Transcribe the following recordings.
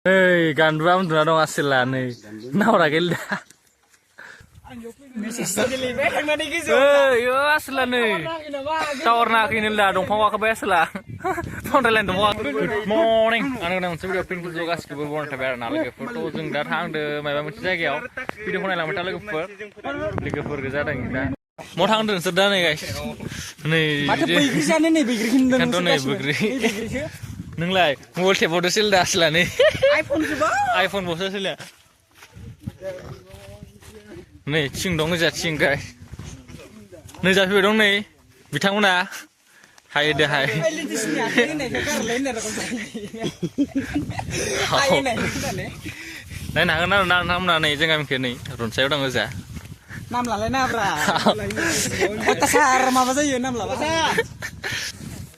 Hei, gandura untuna dong asila nih. Naura gelda. Yo asila nih. Tawar nak ini lah dong pawak ke asila. Pondok lain dong pawak. Good morning. Anu kena muncul video pink juga sih berbuat terbaru nalga foto jeng datang de mai bami saja ya. Video mana lama tak lagi for kejar kita. Mau thang dong sedang nih guys. Nih. Mata begini sana nih begini. Kan tuh nih begini. Nenglah, mobile siapa udah sil dah asla nih. iPhone coba. iPhone bos sil ya. Nih, cing dong aja cing guys. Nih jadi dong nih, bitang mana? Hai deh hai. Nih nak nih jangan mikir nih, run saya udah aja. Nam lah lain apa? Kota sar apa saja nam lah.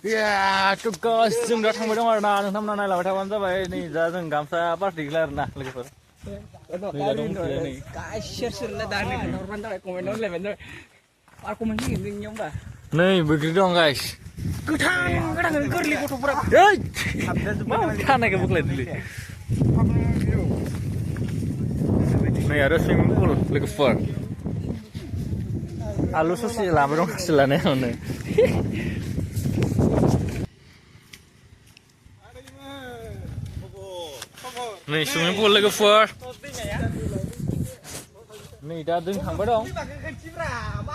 Ya, tuh guys, jeng datang bedong ada nam nana lah, berapa masa bayi nih, jadeng gamsa apa diklar nah lagi per. Share lah dah nih, normal dah komen lah bener. Aku mungkin ini nyom dah. Nih, begitu dong guys. Kadang kerli foto berapa? Hei, mana ke buklet dulu. Nih ada swimming pool lagi per. Alu susi lah, bedong hasilnya nih. Nih swimming pool lagi for. Nih dah deng hang bedong.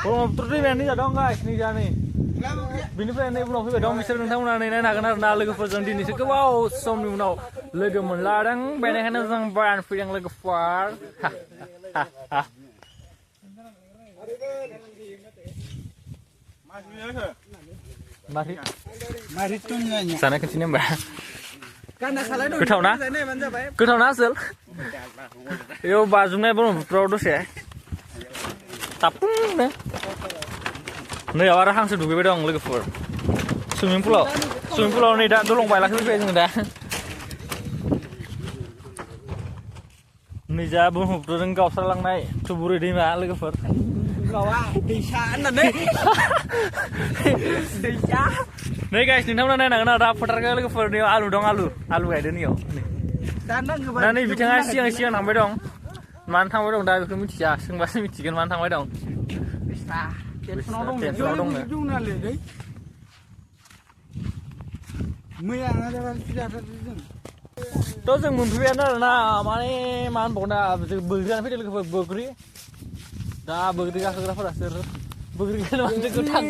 Kalau terus ini dong guys, nih nih. Bini plan ini belum bedong misal nang mana nih nak kena lagi for jam ini sih. Wow, som nih mau lagi melarang, banyak yang sang brand free yang lagi for. Mari tuh nanya. Sana ke sini mbak. Ketau na? Ketau na sel? Yo bajunya belum produs ya. Tapung deh. Nih orang hang seduk bedong lagi for. Swimming pool nih dah tolong bayar lagi betul dah. Nih jah belum produs kau selang naik. Cuburi di mana lagi for. Kawa desa nih. Desa. Nih guys, nih namanya nak rap putar kali ke for nih alu kayak ini yo. Nah nih bicara siang nambah dong. Mantang bedong dah bikin micin ya, sing bahasa micin mantang bedong. Bisa. Penodong ya. Maya ada tidak ada. Terus yang mimpi na mana man pokoknya bergerak video ke bergerak. Dah bergerak ke apa dasar. Bergerak macam kutang.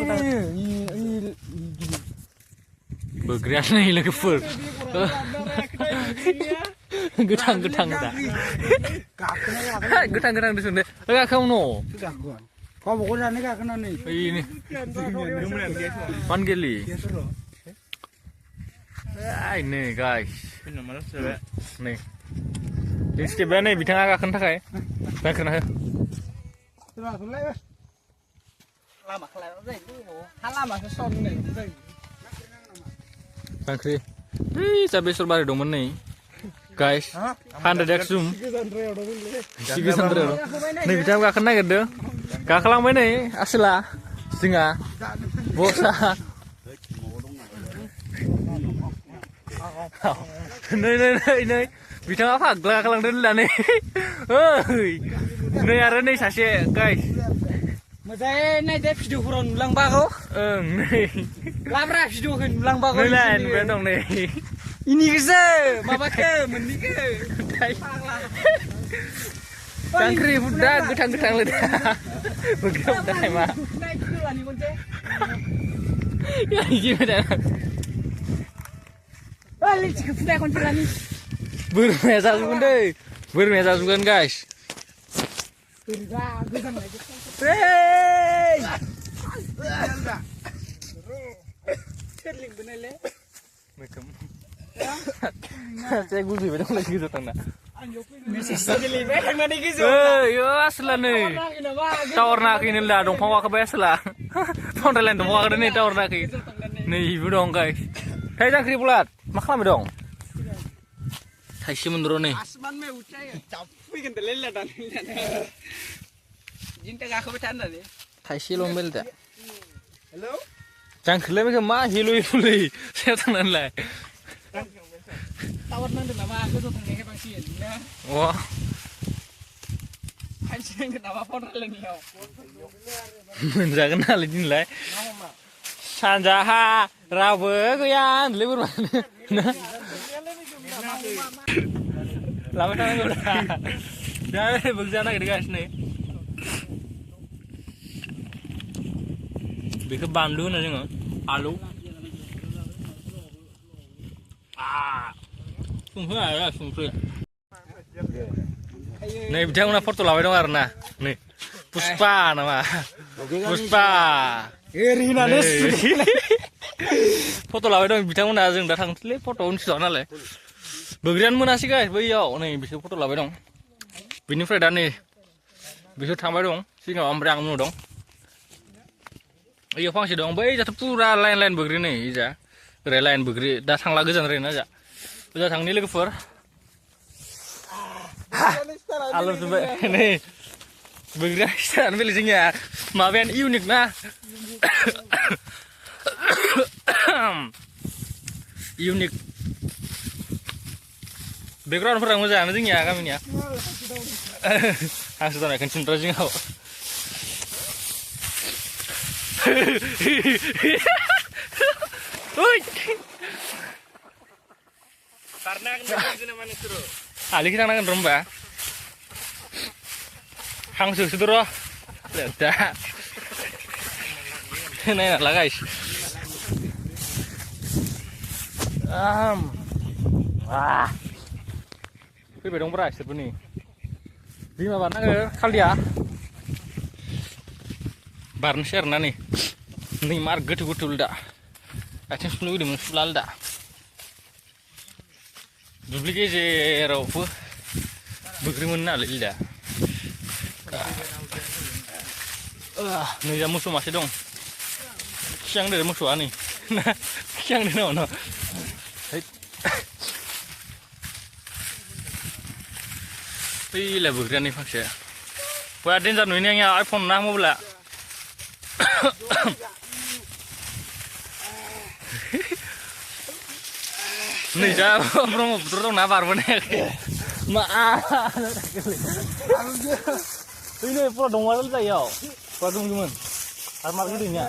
Bergerak nih lagi full. Gutang dah. Gutang di sana. Enggak kau no. Kau bukan ni kau kena ni. Ini. Pangeli. Ini guys. Nih. Ini step nih bitang agak kena kai. Baik kena. Lama kalau dah itu, lama seson ni. Bangkri. Cabai serbari dong nih. Guys, 100x zoom. Sigi sandre. Nih bitang agak kena gitu. Kakak lang nih asila. Singa. Bosa. Nih. Bitang apa? Kakak lang dulu lah nih. Hei. Nih ada nih sase guys. Macam ni dia video kurang ulang bago. Nih. Lamra video kan ulang bago. Nih lain bedong nih. Ini kese, mama ke, mending ke. Bangkri udah gudang lidah. Begitu udah mah. Naik dulu lah ni kunci. Ya gimana? Balik ke sudah kunci lah ni. Bermesa sukan guys. Hey! Cerling benar le. Macam. Saya gusi bedong lagi gitu tanda. Yo asla nih. Tawar nak ini lah dong pawak ke asla. Pondok lain dong pawak ini tawar nak ini. Nih ibu dong guys. Kayak jangkrik pulat. Maklam dong. Kaisi menurun nih. Asman me ucai. Capai kan terleleh dan. Jinta gak kebetulan ni. Kaisi lombel tak. Hello. Jangkrik lagi mah hilu. Saya tangan lah. tawar nang nama aku tuh tengah pangsian ya. Wah. Pangsian kenapa pon lagi ya? Menjaga kenal ini lah. Sanjaha rabu goyan libur mana? Lama sana gue dah. Dah berjalan ke dekat sini. Bikin bandu nanti nggak? Alu. Sungguh ya, sungguh. Nih, jangan nak foto lawai dong karena. Nih, Puspa nama. Puspa. Rina des. Foto lawai dong, jangan nak datang sini foto unsur sana le. Bagian mana sih guys? Bayar, nih bisa foto lawai dong. Bini Freda nih, bisa tambah dong. Sih nggak ambrang mulu dong. Iya fungsi dong, bayar jatuh pura lain-lain begini nih, iya. Lain begini, datang lagi jangan aja. Udah datang nih lagi for. Alur coba nih, begini istilah pilihnya, maafin unik nah. Unik. Background perang macam apa ya kami ya? Hasil tanah kencing terus nggak? Oi. Karena kan mana suruh. Ali kita nak remba. Hang suruh. Dah. Nih lah guys. Wah. Ini bedong beras sebenarnya. Di mana ke kali ya? Barn share nani. Nih market gutul dah. Atin sepuluh di mana sepuluh dah. Duplicate je rauf. Bukrimun nal dah. Nih jamu semua masih dong. Siang dari musuh ani. Nah, siang di mana? Pilih bergerak nih fakse. Buat ada yang ini yang iPhone nah mau bela. Nih jauh promo betul dong nafar bener. Maaf. Ini pura dong walau tak ya? Pagum gimana? Margerinya.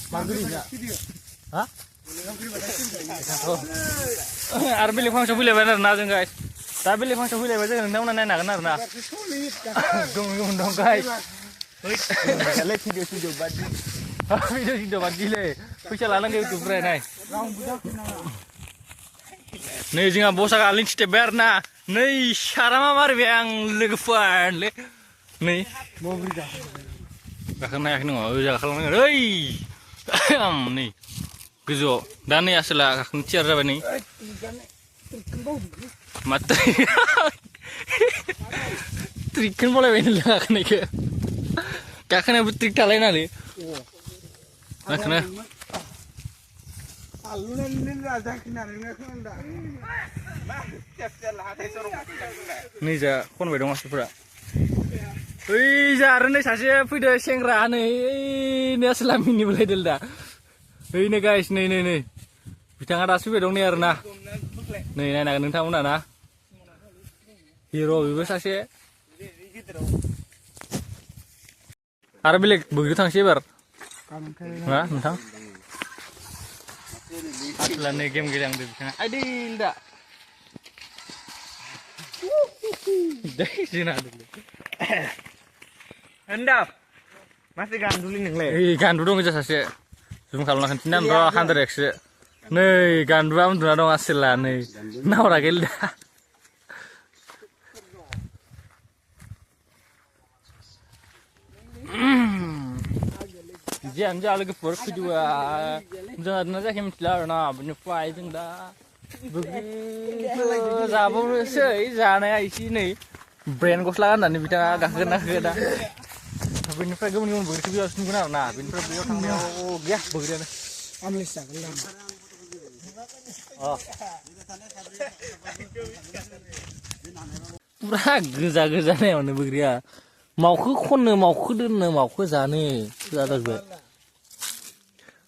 Margerinya. Hah? Arbi lipang coba bener nah guys. Tapi lipang coba bener nggak mana nanya nah. Gum dong guys. Lihat video badi. Video badi le. Bisa lalang ke YouTube nih. Nih jangan bosan kali cite berna. Nih syarama mar yang legefan le. Nih. Mau beri dah. Bahkan naik nih nggak kalau nih. Nih. Gezo. Dan nih asal kakak ciar apa nih? Mati. Trikan boleh bener kakak nih ke. Kakak nih trik kalian ali. Kakak nih ja kon bedong masih pura. Wih jarang nih saya video sengra nih ini asal ini boleh delda. Ini guys nih. Bidang ada sih bedong nih arna. Nih nak nentang mana na? Hero bebas sih. Arab bilik begitu tang siapa? Nah nentang. Asal nih game yang di sana. Adil dah. Dari sini dulu. Endap. Masih gandulin yang le. Gandul dong aja sih. Cuma kalau nak cinan roh 100x. Nih gandul am tuh dong hasil lah nih. Nah orang gila. Jangan jalan ke fork juga. Jangan aja kim celar na benefai jeng dah. Begitu. Zabur sih jangan ya sini. Brand koslakan dan bidang agak kena. Benefai gue mending begitu juga sini benar. Nah benefai beliau tang dia ya begitu. Amlisa kelam. Oh. Pura geza nih mana begitu. Mau ke kono mau ke dene mau ke sana. Sudah ber.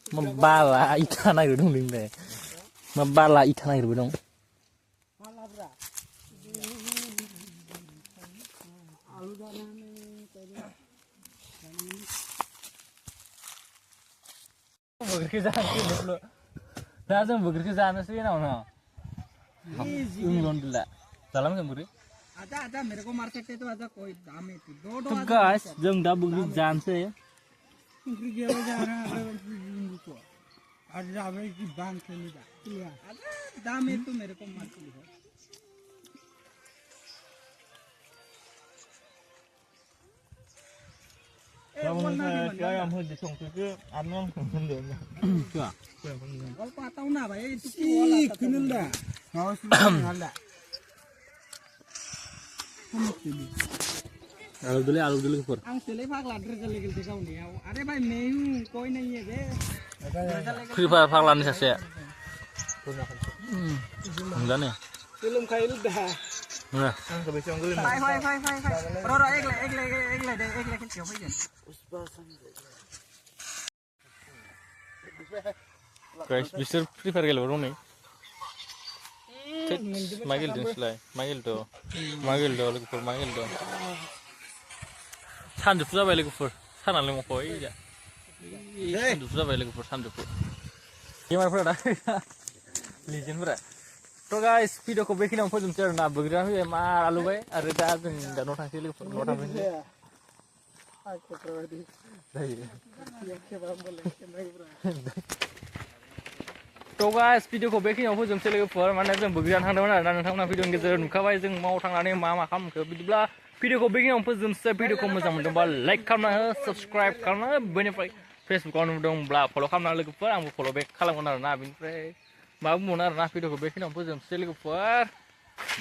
Membala ikan air dong deh. Membala ikan air dong. आलू जाना में burger जानो लोगो दा जों burger जानोसै नाव उंगन दिला जालाम जों burger आजा मेरे को मार सकते तो आजा कोई दाम है दो तो guys जों दा burger जानोसै burger गेलो जा रहा है को आज जावे की बांध के नहीं जा आजा दाम है तो मेरे को मार के लो Cái em hơi trồng cái ăn nó không phân được chưa? Kalau kau tahu na, bay itu kuala. Kenal dah. Kau sudah kenal dah. Kamu sini. Alu dulu kur. Ang sele fak ladder jale gil kau ni. Are bay mehu koi nahi hai be. Kripa fak lan sase. Enggak nih. Belum khail dah. Nah. Fai. Roro ek le kecil bagian. Guys, bisa prepare gelo rong nih. Magil din sila. Magil do lagi pur magil do. Sandu puja bay lagi pur. Sana lagi mau koi ya. Sandu puja bay lagi pur sandu pur. Gimana pura dah? Legend pura. तो guys video को देखिन हम फोजम chair ना बगरा हुए मार आलू भाई अरे दा जों दा नोटा से लोग नोटा में आ को प्रवादी के बाम बोले के तो गाइस वीडियो को देखिन हम फोजम चेर लोग फर माने जों बगरा थांदोंमोन आरो ना नोंथांमोना भिडियोनि गेजेरजों नुखाबाय जों माव थांनानै मा खालामखो बिदिब्ला भिडियोखौ देखिन हम फोजम से भिडियोखौ मोजां मोनदोंबा लाइक खालामना हो सब्सक्राइब खालामना हो बेनिफ्राय फेसबुकाव नुदोंब्ला फलो खालामना लोगोफोर आंबो फलो बेक खालामगोन आरो ना बेनिफ्राय माबा बुंनो आरो ना भिडियोखौ बेखिनियावनो फोजोबनोसै लोगोफोर